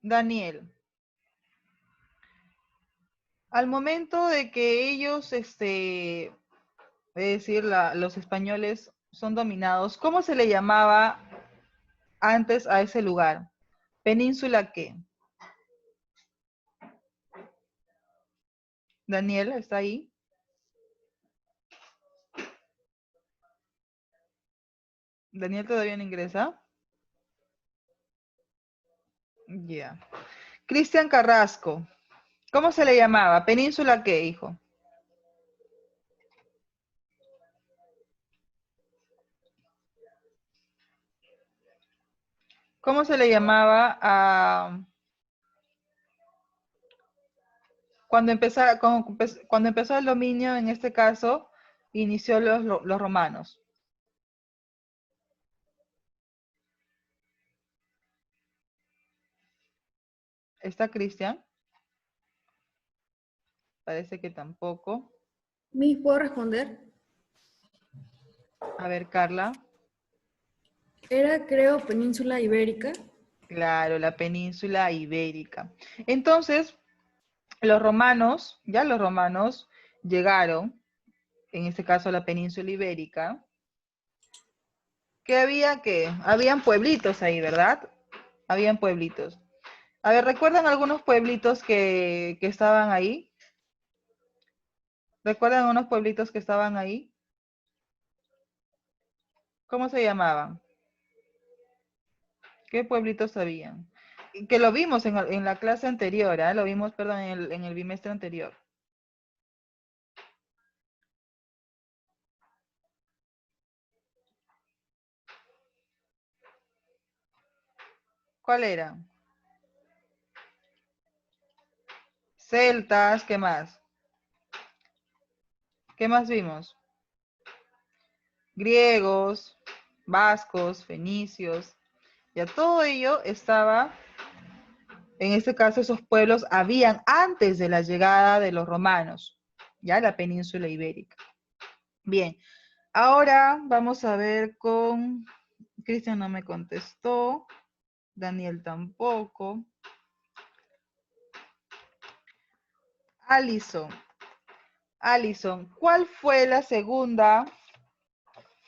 Daniel, al momento de que ellos, es decir, los españoles son dominados, ¿cómo se le llamaba antes a ese lugar? ¿Península qué? Daniel, ¿está ahí? ¿Daniel todavía no ingresa? Ya. Cristian Carrasco, ¿cómo se le llamaba? ¿Península qué, hijo? ¿Cómo se le llamaba a cuando empezó el dominio, en este caso, inició los romanos? ¿Está Cristian? Parece que tampoco. ¿Me puedo responder? A ver, Carla. Era, creo, península ibérica. Claro, la península ibérica. Entonces, los romanos llegaron, en este caso a la península ibérica, habían pueblitos ahí, ¿verdad? Habían pueblitos. A ver, ¿recuerdan algunos pueblitos que estaban ahí? ¿Recuerdan unos pueblitos que estaban ahí? ¿Cómo se llamaban? ¿Qué pueblitos habían? Y que lo vimos en la clase anterior, ¿ah? Lo vimos, perdón, en el bimestre anterior. ¿Cuál era? Celtas, ¿qué más? ¿Qué más vimos? Griegos, vascos, fenicios. Ya todo ello estaba, en este caso, esos pueblos habían antes de la llegada de los romanos, ya la península ibérica. Bien, ahora vamos a ver con... Cristian no me contestó, Daniel tampoco. Alison, ¿cuál fue la segunda,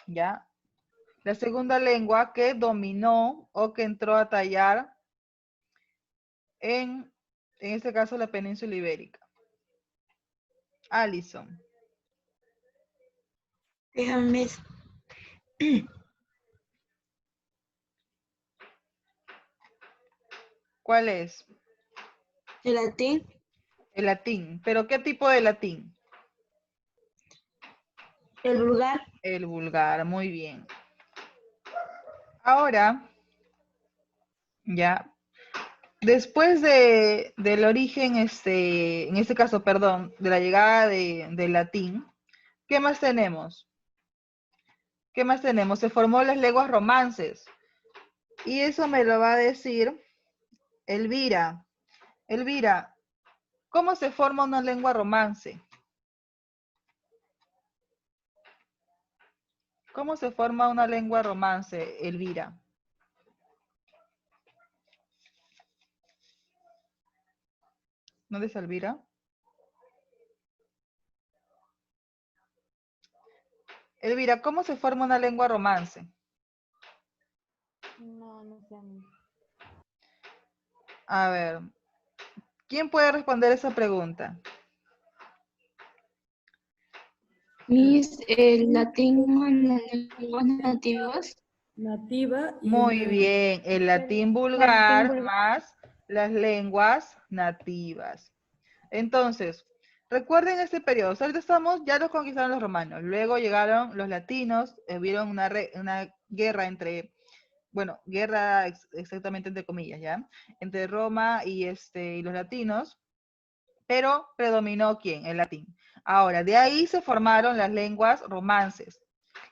ya? La segunda lengua que dominó o que entró a tallar en este caso, la península ibérica. Alison. Déjame. ¿Cuál es? El latín. El latín. ¿Pero qué tipo de latín? El vulgar. El vulgar, muy bien. Ahora, ya, después del origen, en este caso, perdón, de la llegada del latín, ¿qué más tenemos? ¿Qué más tenemos? Se formó las lenguas romances. Y eso me lo va a decir Elvira. Elvira, ¿cómo se forma una lengua romance? ¿Cómo se forma una lengua romance, Elvira? ¿Dónde está Elvira? Elvira, ¿cómo se forma una lengua romance? No sé. A ver, ¿quién puede responder esa pregunta? Miss, el latín, las lenguas nativas. Nativa y Muy una... bien, el latín Latín vulgar vulgar. más las lenguas nativas. Entonces, recuerden este periodo. Ahorita estamos, ya los conquistaron los romanos. Luego llegaron los latinos, hubieron una guerra entre, bueno, guerra exactamente entre comillas, ¿ya? Entre Roma y los latinos, pero predominó ¿quién? El latín. Ahora, de ahí se formaron las lenguas romances.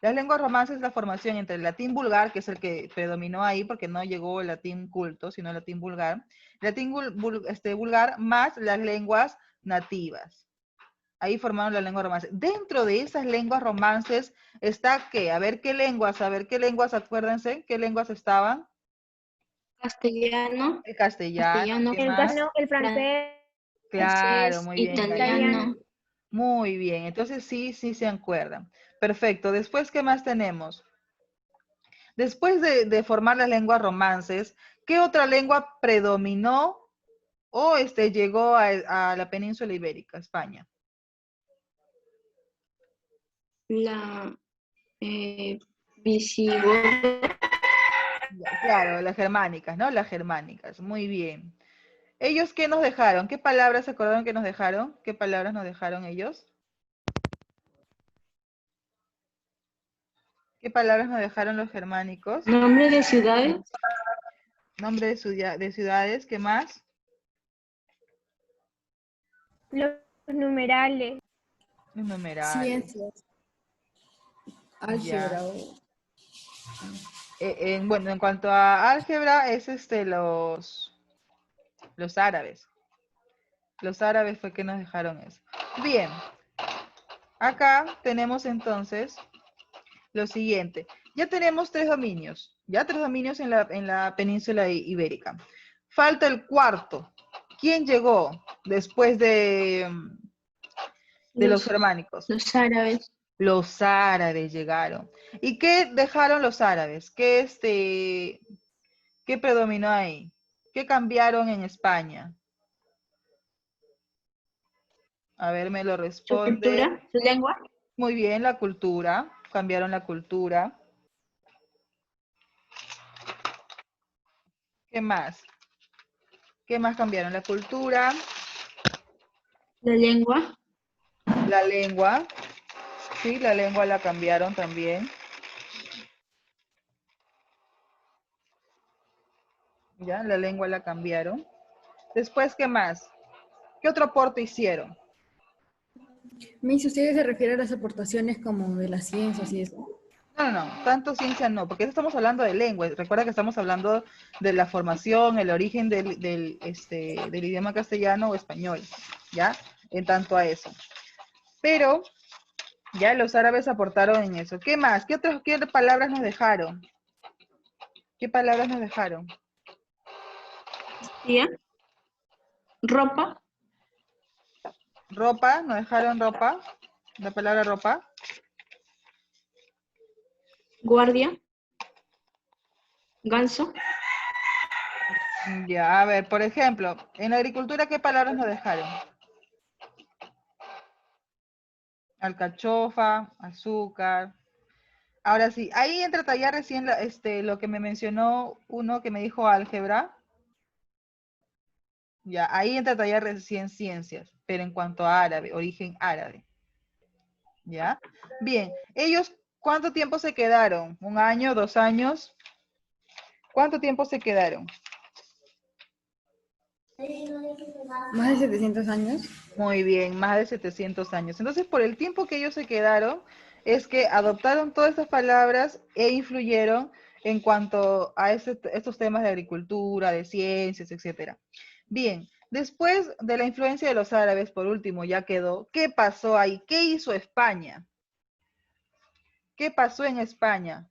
Las lenguas romances es la formación entre el latín vulgar, que es el que predominó ahí, porque no llegó el latín culto, sino el latín vulgar. El latín vulgar más las lenguas nativas. Ahí formaron las lenguas romances. Dentro de esas lenguas romances está ¿qué? A ver qué lenguas, acuérdense, ¿qué lenguas estaban? Castellano, El castellano, ¿qué castellano, El más? castellano, el francés, Claro, francés, muy bien, italiano, muy bien. Entonces sí, sí se acuerdan. Perfecto. Después, ¿qué más tenemos? Después de formar las lenguas romances, ¿qué otra lengua predominó o llegó a la península ibérica, España? la visigoda, Claro, las germánicas, ¿no? Las germánicas, muy bien. ¿Ellos qué nos dejaron? ¿Qué palabras se acordaron que nos dejaron? ¿Qué palabras nos dejaron ellos? ¿Qué palabras nos dejaron los germánicos? nombre de ciudades, Nombre de ciudades, ¿qué más? los numerales, Los numerales, Ciencias, ya. álgebra o Bueno, en cuanto a álgebra, es los árabes. Los árabes fue que nos dejaron eso. Bien, acá tenemos entonces lo siguiente. Ya tenemos tres dominios, ya tres dominios en la península ibérica. Falta el cuarto. ¿Quién llegó después de los germánicos? los árabes, Los árabes llegaron. ¿Y qué dejaron los árabes? ¿Qué predominó ahí? ¿Qué cambiaron en España? A ver, me lo su responde. cultura, su lengua, Muy bien, la cultura. Cambiaron la cultura. ¿Qué más? ¿Qué más cambiaron? La cultura, la lengua, la lengua. Sí, la lengua la cambiaron también. Ya, la lengua la cambiaron. Después, ¿qué más? ¿Qué otro aporte hicieron? Miss, ¿ustedes se refieren a las aportaciones como de las ciencias y eso? No, no, no, tanto ciencia no, porque estamos hablando de lengua. Recuerda que estamos hablando de la formación, el origen del idioma castellano o español, ¿ya? En tanto a eso. Pero ya los árabes aportaron en eso. ¿Qué más? ¿Qué palabras nos dejaron? ¿Qué palabras nos dejaron? tía, ropa, Ropa, nos dejaron ropa, la palabra ropa. guardia, ganso, Ya, a ver, por ejemplo, en la agricultura, ¿qué palabras nos dejaron? Alcachofa, azúcar. Ahora sí, ahí entra ya recién lo que me mencionó uno que me dijo álgebra. Ya, ahí entra ya recién ciencias, pero en cuanto a árabe, origen árabe. ¿Ya? Bien, ellos, ¿cuánto tiempo se quedaron? ¿Un año, 2 años? ¿Cuánto tiempo se quedaron? ¿Más de 700 años? Muy bien, más de 700 años. Entonces, por el tiempo que ellos se quedaron, es que adoptaron todas estas palabras e influyeron en cuanto a estos temas de agricultura, de ciencias, etcétera. Bien, después de la influencia de los árabes, por último, ya quedó. ¿Qué pasó ahí? ¿Qué hizo España? ¿Qué pasó en España?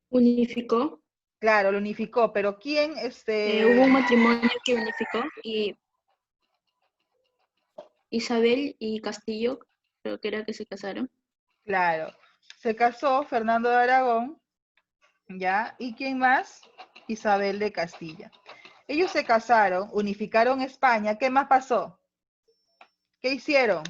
unificó, Claro, lo unificó, pero ¿quién, hubo un matrimonio que unificó y Isabel y Castillo, creo que era que se casaron. claro, se casó Fernando de Aragón, ¿ya? ¿Y quién más? Isabel de Castilla. Ellos se casaron, unificaron España. ¿Qué más pasó? ¿Qué hicieron?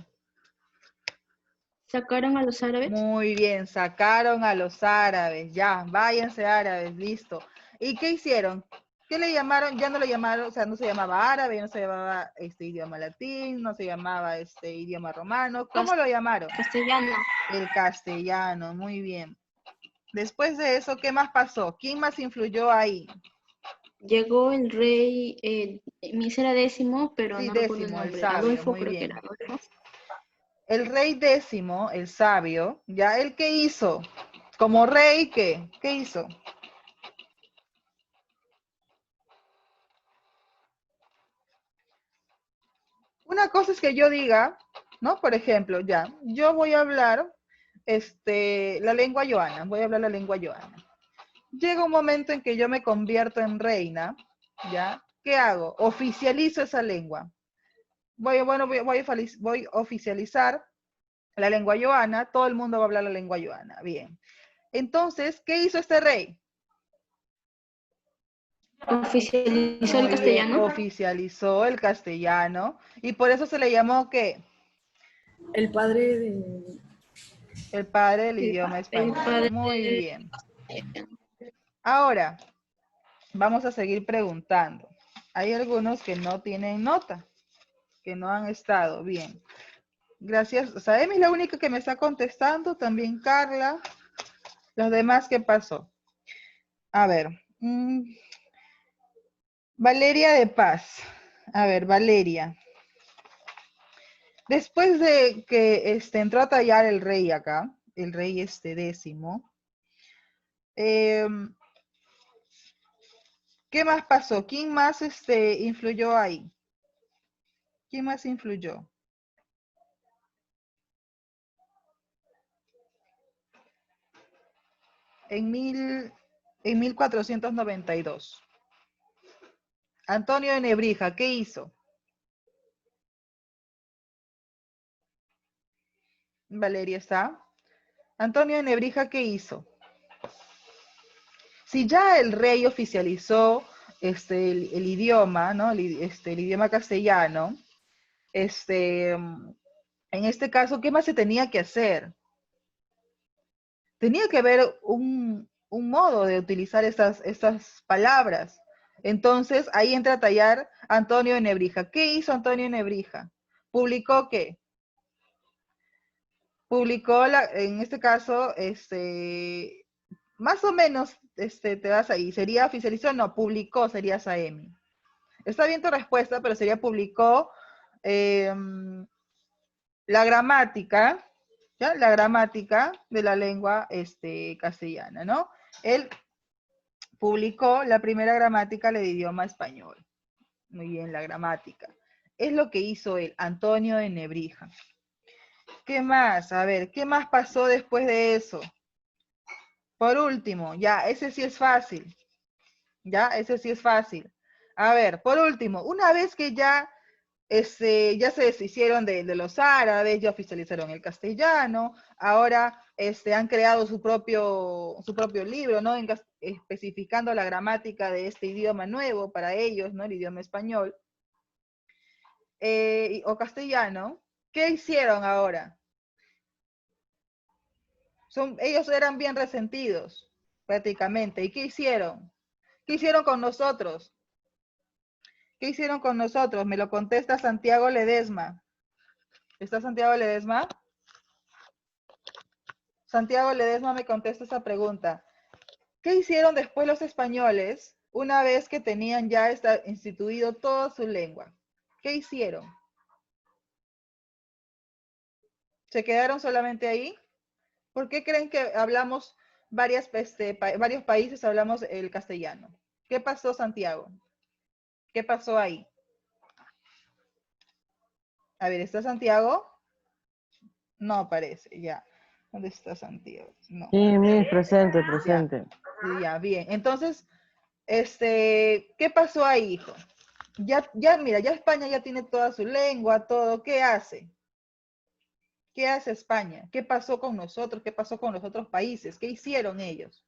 Sacaron a los árabes, Muy bien, sacaron a los árabes. Ya, váyanse árabes, listo. ¿Y qué hicieron? ¿Qué le llamaron? Ya no le llamaron, o sea, no se llamaba árabe, no se llamaba idioma latín, no se llamaba idioma romano. ¿Cómo lo llamaron? castellano. El castellano, muy bien. Después de eso, ¿qué más pasó? ¿Quién más influyó ahí? Llegó el rey, Mis era décimo, pero Sí, no recuerdo el décimo, el nombre. sabio, Adolfo, muy creo que bien. era Adolfo. El rey décimo, el sabio, ¿ya? ¿Él qué hizo? Como rey, ¿qué? ¿Qué hizo? Una cosa es que yo diga, ¿no? Por ejemplo, ya, yo voy a hablar la lengua yoana, voy a hablar la lengua yoana. Llega un momento en que yo me convierto en reina, ¿ya? ¿Qué hago? Oficializo esa lengua. Voy a oficializar la lengua yoana, todo el mundo va a hablar la lengua yoana. Bien. Entonces, ¿qué hizo este rey? Oficializó el Muy bien, castellano. oficializó el castellano y por eso se le llamó ¿qué? El padre de... El padre del El idioma el español. padre Muy del- bien. Ahora, vamos a seguir preguntando. Hay algunos que no tienen nota, que no han estado bien. Gracias. Saemi es la única que me está contestando, también Carla. Los demás, ¿qué pasó? A ver. Valeria de Paz. A ver, Valeria. Después de que entró a tallar el rey acá, el rey décimo, ¿qué más pasó? ¿Quién más influyó ahí? ¿Quién más influyó? En 1492. Antonio de Nebrija, ¿qué hizo? Valeria está. Antonio de Nebrija, ¿qué hizo? Si ya el rey oficializó el idioma, ¿no? El idioma castellano, en este caso, ¿qué más se tenía que hacer? Tenía que haber un modo de utilizar estas palabras. Entonces, ahí entra a tallar Antonio de Nebrija. ¿Qué hizo Antonio de Nebrija? ¿Publicó qué? Publicó, en este caso, más o menos te das ahí. ¿Sería oficializó? No, publicó, sería Saemi. Está bien tu respuesta, pero sería publicó la gramática, ¿ya? La gramática de la lengua castellana, ¿no? Él publicó la primera gramática del idioma español. Muy bien, la gramática. Es lo que hizo él, Antonio de Nebrija. ¿Qué más? A ver, ¿qué más pasó después de eso? Por último, ya, ese sí es fácil. Ya, ese sí es fácil. A ver, por último, una vez que ya ya se deshicieron de los árabes, ya oficializaron el castellano, ahora han creado su propio libro, ¿no? Especificando la gramática de este idioma nuevo para ellos, ¿no? El idioma español o castellano. ¿Qué hicieron ahora? Ellos eran bien resentidos, prácticamente. ¿Y qué hicieron? ¿Qué hicieron con nosotros? ¿Qué hicieron con nosotros? Me lo contesta Santiago Ledesma. ¿Está Santiago Ledesma? Santiago Ledesma me contesta esa pregunta. ¿Qué hicieron después los españoles una vez que tenían ya instituido toda su lengua? ¿Qué hicieron? ¿Se quedaron solamente ahí? ¿Por qué creen que hablamos varios países hablamos el castellano? ¿Qué pasó, Santiago? ¿Qué pasó ahí? A ver, ¿está Santiago? No aparece, ya. ¿Dónde está Santiago? No. Sí, Miss, presente, presente. Ya, bien. Entonces, ¿qué pasó ahí, hijo? Mira, ya España ya tiene toda su lengua, todo. ¿Qué hace? ¿Qué hace España? ¿Qué pasó con nosotros? ¿Qué pasó con los otros países? ¿Qué hicieron ellos?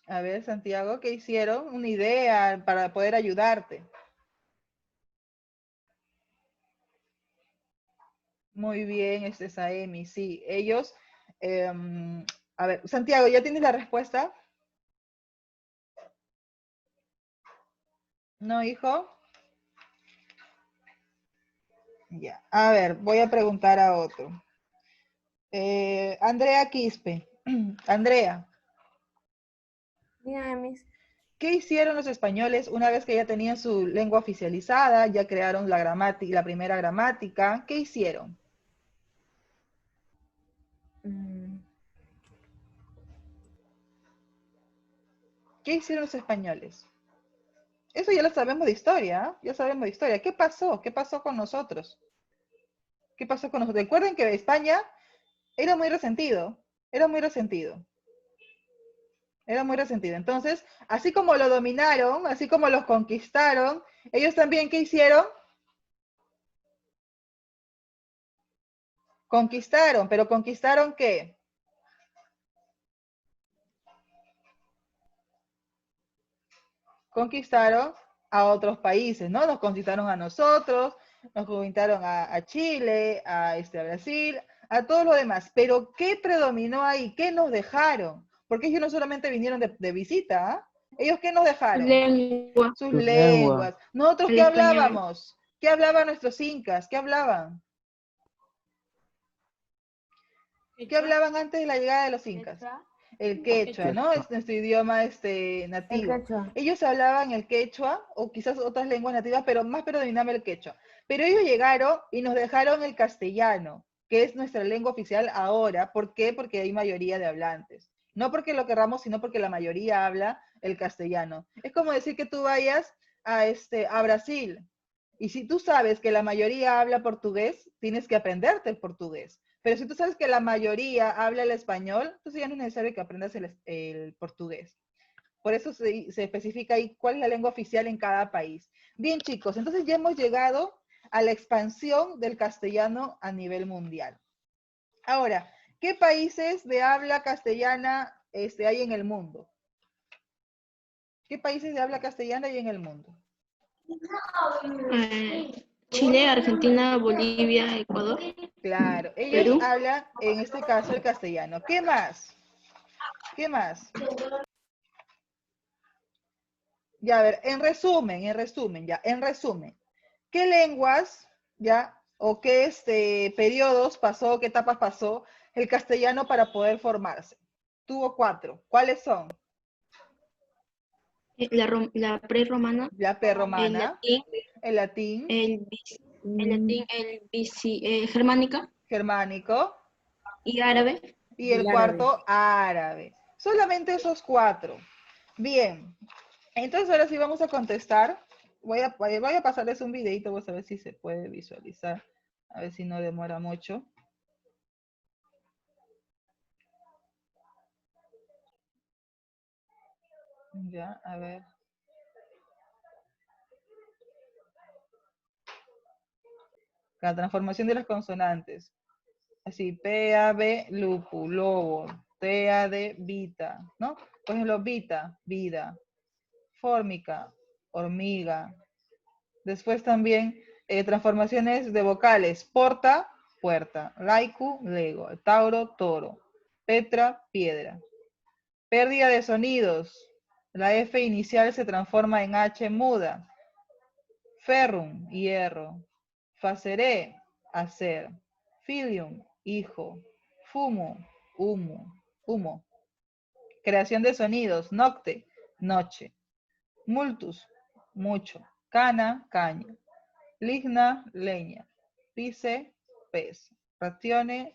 A ver, Santiago, ¿qué hicieron? Una idea para poder ayudarte. Muy bien, Saemi, sí. Ellos, a ver, Santiago, ¿ya tienes la respuesta? ¿No, hijo? Ya. A ver, voy a preguntar a otro. Andrea Quispe. Andrea, Dígame, Miss. ¿qué hicieron los españoles una vez que ya tenían su lengua oficializada, ya crearon la gramática, la primera gramática? ¿Qué hicieron? ¿Qué hicieron los españoles? Eso ya lo sabemos de historia, ¿ah? Ya sabemos de historia. ¿Qué pasó? ¿Qué pasó con nosotros? ¿Qué pasó con nosotros? Recuerden que España era muy resentido. Era muy resentido. Era muy resentido. Entonces, así como lo dominaron, así como los conquistaron, ellos también, ¿qué hicieron? Conquistaron, pero ¿conquistaron qué? Conquistaron a otros países, ¿no? Nos conquistaron a nosotros, nos conquistaron a Chile, a Brasil, a todos los demás. Pero ¿qué predominó ahí? ¿Qué nos dejaron? Porque ellos no solamente vinieron de visita, ¿ah? ¿Ellos qué nos dejaron? Lengua, Sus Tu lengua. lenguas. ¿Nosotros el qué español. hablábamos? ¿Qué hablaban nuestros incas? ¿Qué hablaban? ¿Qué hablaban antes de la llegada de los incas? El quechua, ¿no? Es nuestro idioma nativo. Ellos hablaban el quechua o quizás otras lenguas nativas, pero más predominaba el quechua. Pero ellos llegaron y nos dejaron el castellano, que es nuestra lengua oficial ahora. ¿Por qué? Porque hay mayoría de hablantes. No porque lo querramos, sino porque la mayoría habla el castellano. Es como decir que tú vayas a Brasil y si tú sabes que la mayoría habla portugués, tienes que aprenderte el portugués. Pero si tú sabes que la mayoría habla el español, entonces ya no es necesario que aprendas el portugués. Por eso se especifica ahí cuál es la lengua oficial en cada país. Bien, chicos, entonces ya hemos llegado a la expansión del castellano a nivel mundial. Ahora, ¿qué países de habla castellana hay en el mundo? ¿Qué países de habla castellana hay en el mundo? Chile, Argentina, Bolivia, Ecuador, Claro, ellos Perú. hablan, en este caso, el castellano. ¿Qué más? ¿Qué más? Ya, a ver, en resumen, ¿qué lenguas, ya, o qué periodos pasó, qué etapas pasó el castellano para poder formarse? Tuvo 4. ¿Cuáles son? La prerromana, La el prerromana, latín, el latín, germánica germánico y árabe. y el cuarto, árabe. Solamente esos 4. Bien, entonces ahora sí vamos a contestar. Voy a pasarles un videito, vamos a ver si se puede visualizar. A ver si no demora mucho. Ya, a ver. La transformación de las consonantes. Así, P, A, B, lupu, lobo, T, A, D, vita, ¿no? Por ejemplo, vita, vida, fórmica, hormiga. Después también transformaciones de vocales, porta, puerta, laiku, lego, tauro, toro, petra, piedra. Pérdida de sonidos. La F inicial se transforma en H muda. Ferrum, hierro. Faceré, hacer. Filium, hijo. Fumo, humo. Creación de sonidos. Nocte, noche. Multus, mucho. Cana, caña. Ligna, leña. Pise, pez. Ratione,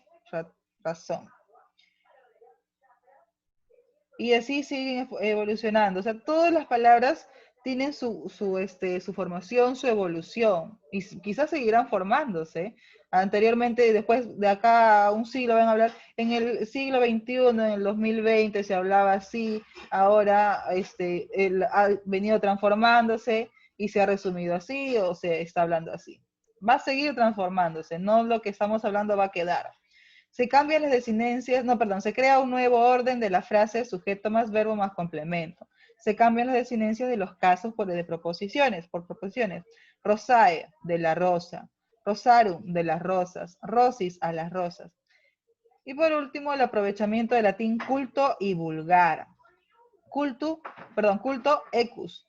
razón. Y así siguen evolucionando. O sea, todas las palabras tienen su formación, su evolución. Y quizás seguirán formándose. Anteriormente, después de acá a un siglo van a hablar, en el siglo XXI, en el 2020 se hablaba así, ahora ha venido transformándose y se ha resumido así o se está hablando así. Va a seguir transformándose, no lo que estamos hablando va a quedar. Se cambian las desinencias, se crea un nuevo orden de la frase sujeto más verbo más complemento. Se cambian las desinencias de los casos por proposiciones. Rosae, de la rosa. Rosarum, de las rosas. Rosis, a las rosas. Y por último, el aprovechamiento del latín culto y vulgar. Culto, ecus.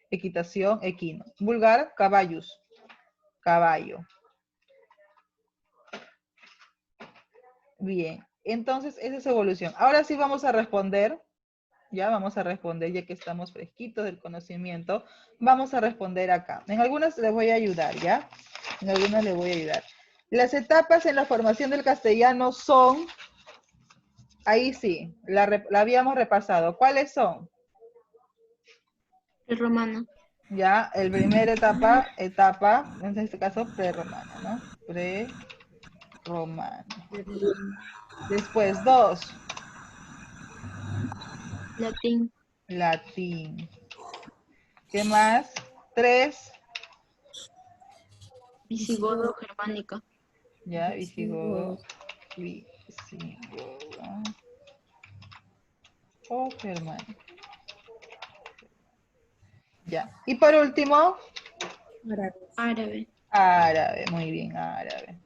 Equitación, equino. Vulgar, caballus. Caballo. Bien, entonces esa es evolución. Ahora sí vamos a responder, ya que estamos fresquitos del conocimiento, vamos a responder acá. En algunas les voy a ayudar, ¿ya? En algunas les voy a ayudar. Las etapas en la formación del castellano son, ahí sí, la habíamos repasado. ¿Cuáles son? Prerromana, Ya, el primer etapa, en este caso prerromana, ¿no? Prerromana. Después, 2. Latín. Latín. ¿Qué más? 3. Visigodo, germánica. Ya, visigodo. Visigodo. O germánico. Ya. Y por último, Árabe. Árabe. árabe. Muy bien, árabe.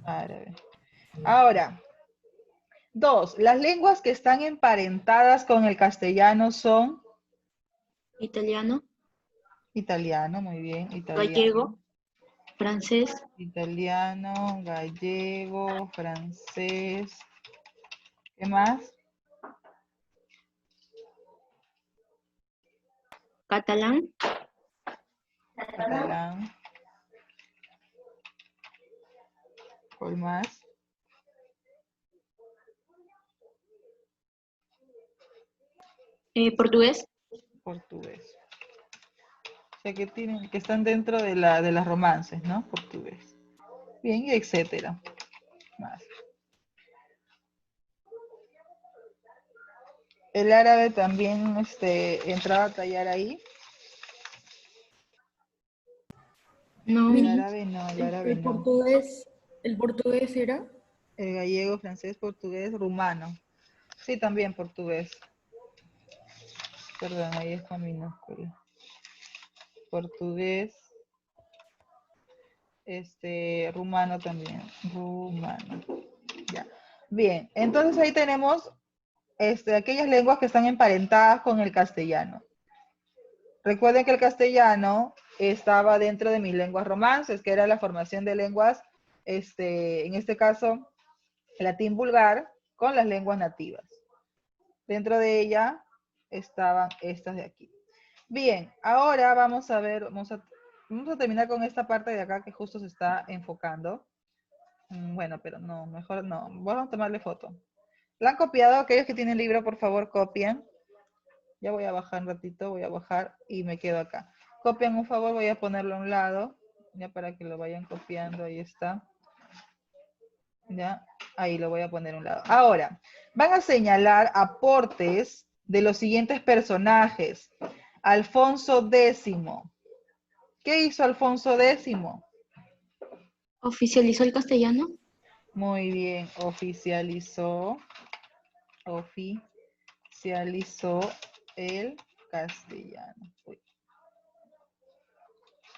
Árabe. Ahora, 2. Las lenguas que están emparentadas con el castellano son Italiano. italiano, muy bien, italiano. Gallego. Francés. Italiano, gallego, francés. ¿Qué más? Catalán. Catalán. ¿Cuál más? Portugués. Portugués. O sea que están dentro de las romances, ¿no? Portugués. Bien, y etcétera. Más. El árabe también entraba a tallar ahí. No. El Miss, árabe no, el árabe no. el portugués era. El gallego, francés, portugués, rumano. Sí, también portugués. Perdón, ahí está minúscula. Portugués. Rumano también. Rumano. Ya. Bien, entonces ahí tenemos aquellas lenguas que están emparentadas con el castellano. Recuerden que el castellano estaba dentro de mis lenguas romances, que era la formación de lenguas, en este caso, latín vulgar, con las lenguas nativas. Dentro de ella estaban estas de aquí. Bien, ahora vamos a ver, vamos a terminar con esta parte de acá que justo se está enfocando. Bueno, pero no, mejor no. Vamos a tomarle foto. ¿La han copiado? Aquellos que tienen libro, por favor, copian. Ya voy a bajar un ratito, voy a bajar y me quedo acá. Copian, un favor, voy a ponerlo a un lado, ya para que lo vayan copiando, ahí está. Ya, ahí lo voy a poner a un lado. Ahora, van a señalar aportes de los siguientes personajes. Alfonso X. ¿Qué hizo Alfonso X? Oficializó el castellano. Muy bien, oficializó el castellano. Uy,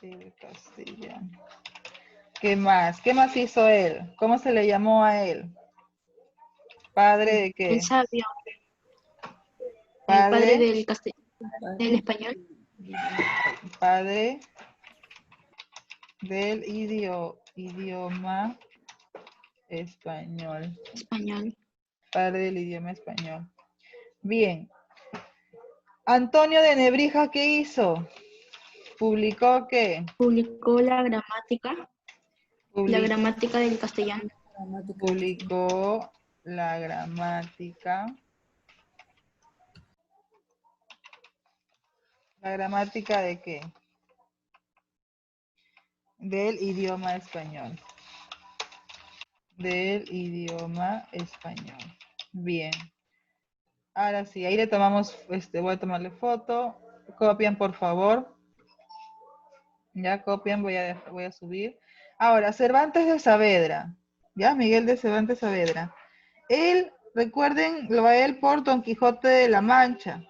el castellano. ¿Qué más? ¿Qué más hizo él? ¿Cómo se le llamó a él? ¿Padre de El qué? sabio. El padre Padre, del del español. padre del idioma español. Español. Padre del idioma español. Bien. Antonio de Nebrija, ¿qué hizo? ¿Publicó qué? Publicó la gramática. La Publi- gramática del castellano. Publicó la gramática. ¿La gramática de qué? Del idioma español. Del idioma español. Bien. Ahora sí, ahí le tomamos, voy a tomarle foto. Copian, por favor. Ya copian, voy a subir. Ahora, Cervantes de Saavedra. Ya, Miguel de Cervantes Saavedra. Él, recuerden, lo va él por Don Quijote de la Mancha.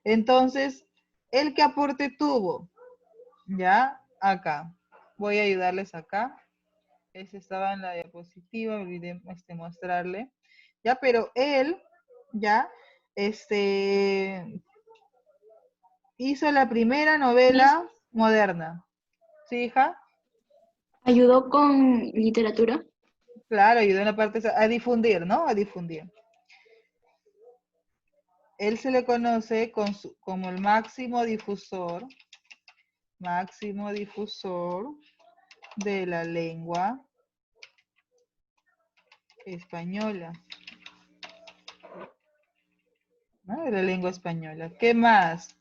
Entonces, ¿él qué aporte tuvo? Ya, acá. Voy a ayudarles acá. Ese estaba en la diapositiva, olvidé mostrarle. Ya, pero él, ya, hizo la primera novela moderna. ¿Sí, hija? Ayudó con literatura. Claro, ayudó en la parte a difundir, ¿no? A difundir. Él se le conoce como el máximo difusor de la lengua española. ¿No? De la lengua española. ¿Qué más?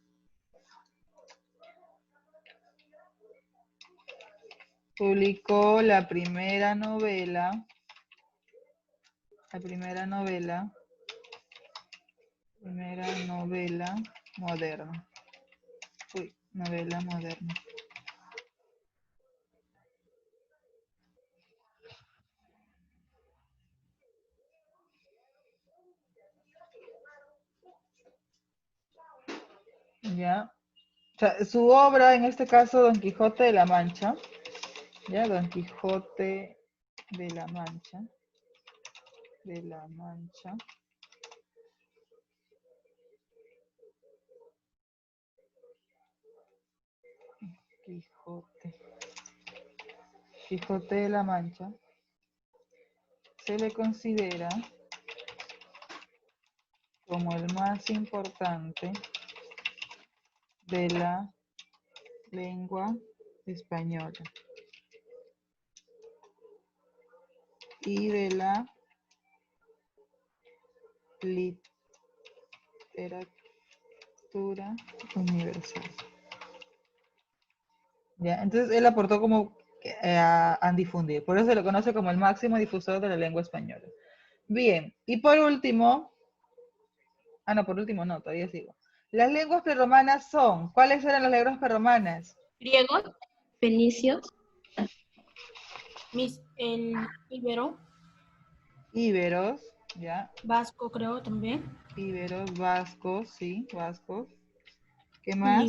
Publicó la primera novela Primera novela moderna. Uy, novela moderna. Ya. O sea, su obra, en este caso, Don Quijote de la Mancha. Ya, Don Quijote de la Mancha. De la Mancha. Quijote. Quijote de la Mancha. Se le considera como el más importante de la lengua española y de la literatura universal. ¿Ya? Entonces él aportó como a difundir, por eso se lo conoce como el máximo difusor de la lengua española. Bien, y por último, no, por último no, todavía sigo. Las lenguas prerromanas son, ¿cuáles eran las lenguas prerromanas? Griegos, fenicios, El íbero, Íberos, ¿ya? vasco creo también. Íberos, vascos, sí, vascos. ¿Qué más?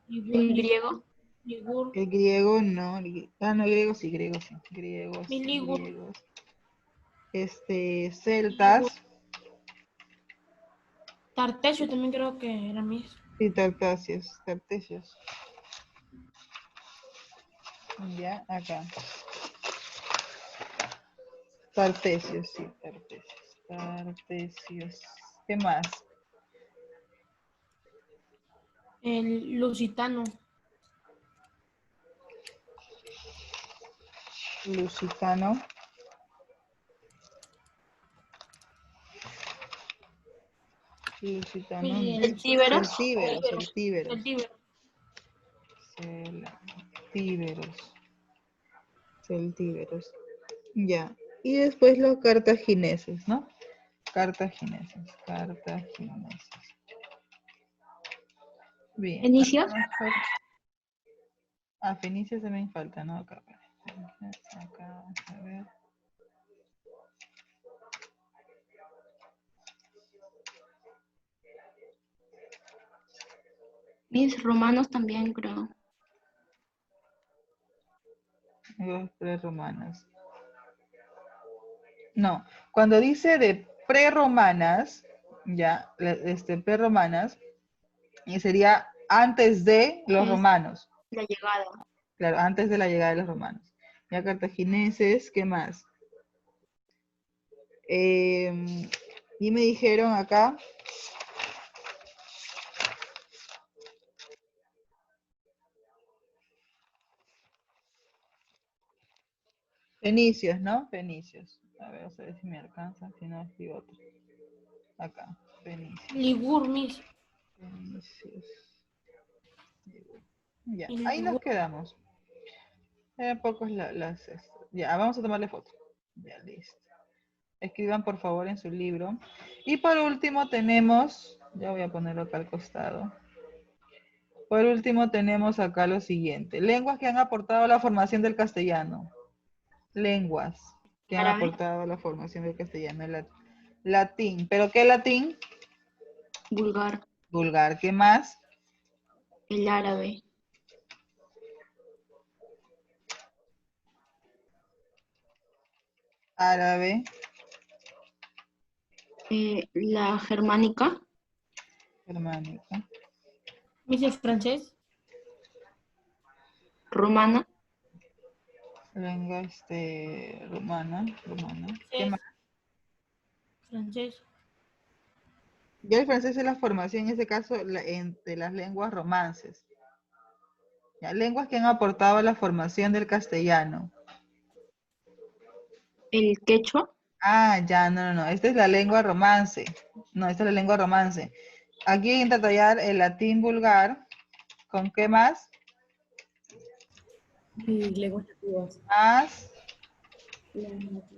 el griego, Ligur, El griego, no. No, griego sí, griego sí. Griegos, Mi ligur. griegos. Celtas Tartesio también creo que era mis. y tartesios. Ya, acá. Tartesios, sí, tartesios. ¿Qué más? El lusitano, Lusitano. Lusitano, no. celtíberos, Celtíberos. el tíbero, Celtíberos. Ya. Y después los cartagineses, ¿no? Cartagineses. Bien. fenicios, Fenicios también falta, ¿no? Acá, vamos a ver. mis romanos también creo. Los prerromanas. No, cuando dice de prerromanas, ya, prerromanas, y sería antes de los Es romanos. la llegada. Claro, antes de la llegada de los romanos. Ya cartagineses, ¿qué más? Y me dijeron acá. Fenicios, ¿no? Fenicios. A ver si me alcanza, si no escribo otro. Acá, Fenicios. ligur, mis. Fenicios. Ya, Y ahí nos ligur. quedamos. Pocos ya, vamos a tomarle foto. Ya, listo. Escriban por favor en su libro. Y por último tenemos, ya voy a ponerlo acá al costado. Por último tenemos acá lo siguiente. Lenguas que han aportado a la formación del castellano. Lenguas que han Árabe, aportado a la formación del castellano. Latín. ¿Pero qué latín? vulgar, Vulgar. ¿Qué más? el árabe, Árabe. la germánica, Germánica. Mis el francés, romana, Lengua rumana. ¿Qué más? francés, Ya el francés es la formación, en este caso, entre las lenguas romances. Ya, lenguas que han aportado a la formación del castellano. el quechua, Ya, no. Esta es la lengua romance. No, esta es la lengua romance. Aquí intenta tallar el latín vulgar. ¿Con qué más? Y lenguas nativas. Más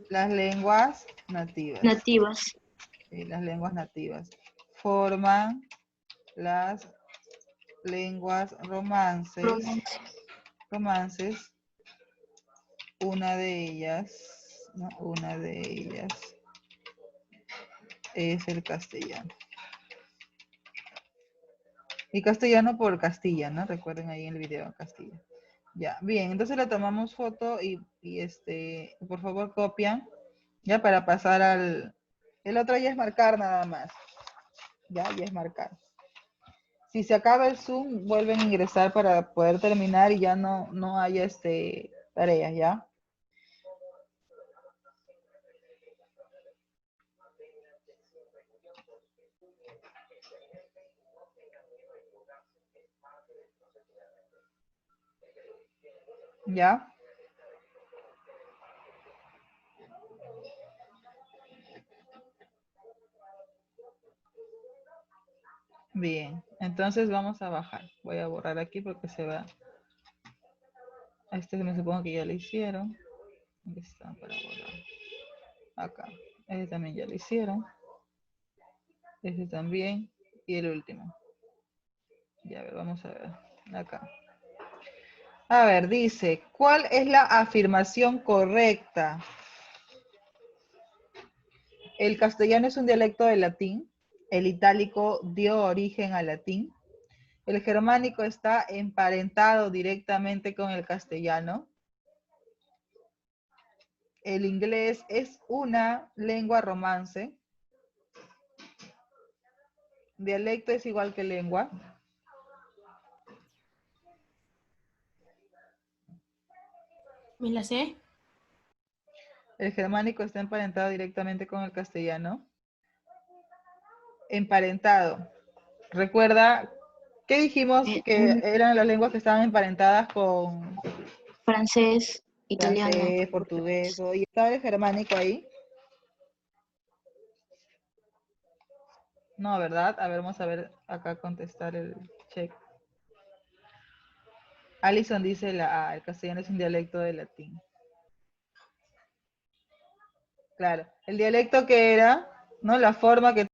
las lenguas nativas. nativas, Sí, las lenguas nativas. forman las lenguas romances. Una de ellas, ¿no? Una de ellas es el castellano. Y castellano por Castilla, ¿no? Recuerden ahí en el video, Castilla. Ya, bien, entonces le tomamos foto y por favor copian, ya para pasar al... El otro ya es marcar nada más. Ya es marcar. Si se acaba el Zoom, vuelven a ingresar para poder terminar y ya no haya tareas, ¿ya? ¿Ya? Bien, entonces vamos a bajar. Voy a borrar aquí porque se va. Me supongo que ya lo hicieron. ¿Dónde están para borrar? Acá. Este también ya lo hicieron. Este también. Y el último. Ya, a ver, vamos a ver. Acá. A ver, dice, ¿cuál es la afirmación correcta? El castellano es un dialecto del latín. El itálico dio origen al latín. El germánico está emparentado directamente con el castellano. El inglés es una lengua romance. Dialecto es igual que lengua. ¿Me la sé? El germánico está emparentado directamente con el castellano. Emparentado. Recuerda, ¿qué dijimos que eran las lenguas que estaban emparentadas con Francés, italiano. francés, portugués? ¿Y estaba el germánico ahí? No, ¿verdad? A ver, vamos a ver acá contestar el check. Alison dice la A, el castellano es un dialecto del latín. Claro, el dialecto que era, ¿no? La forma que